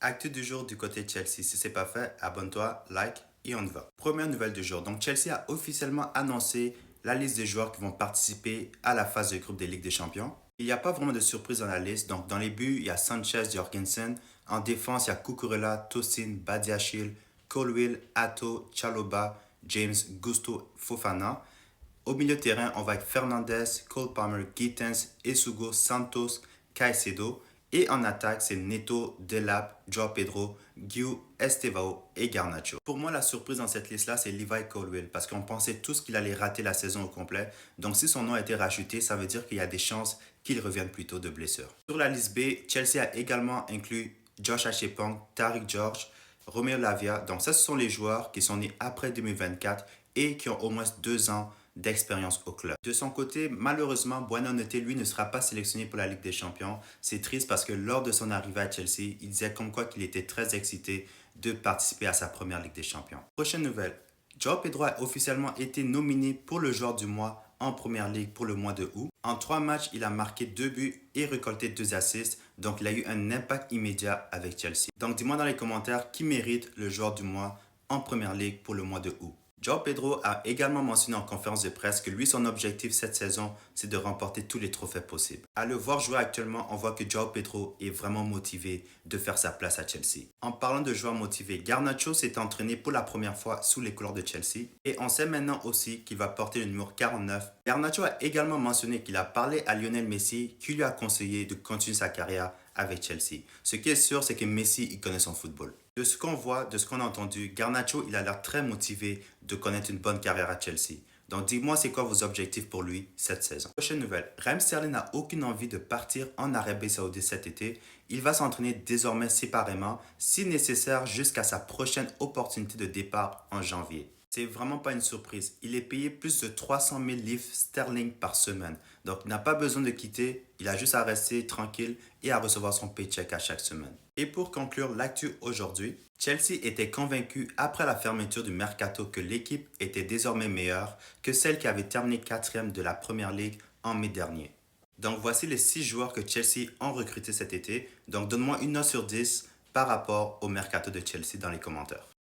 Actu du jour du côté de Chelsea. Si c'est pas fait, abonne-toi, like et on y va. Première nouvelle du jour. Donc Chelsea a officiellement annoncé la liste des joueurs qui vont participer à la phase de groupe des Ligues des Champions. Il n'y a pas vraiment de surprise dans la liste. Donc dans les buts, il y a Sanchez, Jorgensen. En défense, il y a Cucurella, Tosin, Badiashile, Colwill, Atto, Chaloba, James, Gusto, Fofana. Au milieu de terrain, on va avec Fernandez, Cole Palmer, Gittens, Esugo, Santos, Caicedo. Et en attaque, c'est Neto, Delap, Joao Pedro, Guiu, Estevao et Garnacho. Pour moi, la surprise dans cette liste-là, c'est Levi Colwill parce qu'on pensait tous qu'il allait rater la saison au complet. Donc si son nom a été rajouté, ça veut dire qu'il y a des chances qu'il revienne plus tôt de blessure. Sur la liste B, Chelsea a également inclus Josh Achepong, Tariq George, Romeo Lavia. Donc ça, ce sont les joueurs qui sont nés après 2024 et qui ont au moins 2 ans d'expérience au club. De son côté, malheureusement, Buonanotte, lui, ne sera pas sélectionné pour la Ligue des Champions. C'est triste parce que lors de son arrivée à Chelsea, il disait comme quoi qu'il était très excité de participer à sa première Ligue des Champions. Prochaine nouvelle. Joao Pedro a officiellement été nominé pour le joueur du mois en Première Ligue pour le mois de août. En 3 matchs, il a marqué 2 buts et récolté 2 assists. Donc, il a eu un impact immédiat avec Chelsea. Donc, dis-moi dans les commentaires qui mérite le joueur du mois en Première Ligue pour le mois de août. Joao Pedro a également mentionné en conférence de presse que lui, son objectif cette saison, c'est de remporter tous les trophées possibles. À le voir jouer actuellement, on voit que Joao Pedro est vraiment motivé de faire sa place à Chelsea. En parlant de joueurs motivés, Garnacho s'est entraîné pour la première fois sous les couleurs de Chelsea et on sait maintenant aussi qu'il va porter le numéro 49. Garnacho a également mentionné qu'il a parlé à Lionel Messi qui lui a conseillé de continuer sa carrière avec Chelsea. Ce qui est sûr, c'est que Messi, il connaît son football. De ce qu'on voit, de ce qu'on a entendu, Garnacho, il a l'air très motivé de connaître une bonne carrière à Chelsea. Donc dis-moi c'est quoi vos objectifs pour lui cette saison. Prochaine nouvelle, Raheem Sterling n'a aucune envie de partir en Arabie Saoudite cet été. Il va s'entraîner désormais séparément, si nécessaire jusqu'à sa prochaine opportunité de départ en janvier. C'est vraiment pas une surprise. Il est payé plus de 300 000 livres sterling par semaine. Donc il n'a pas besoin de quitter, il a juste à rester tranquille et à recevoir son paycheck à chaque semaine. Et pour conclure l'actu aujourd'hui, Chelsea était convaincu après la fermeture du mercato que l'équipe était désormais meilleure que celle qui avait terminé 4e de la Première Ligue en mai dernier. Donc voici les 6 joueurs que Chelsea ont recrutés cet été. Donc donne-moi une note sur 10 par rapport au mercato de Chelsea dans les commentaires.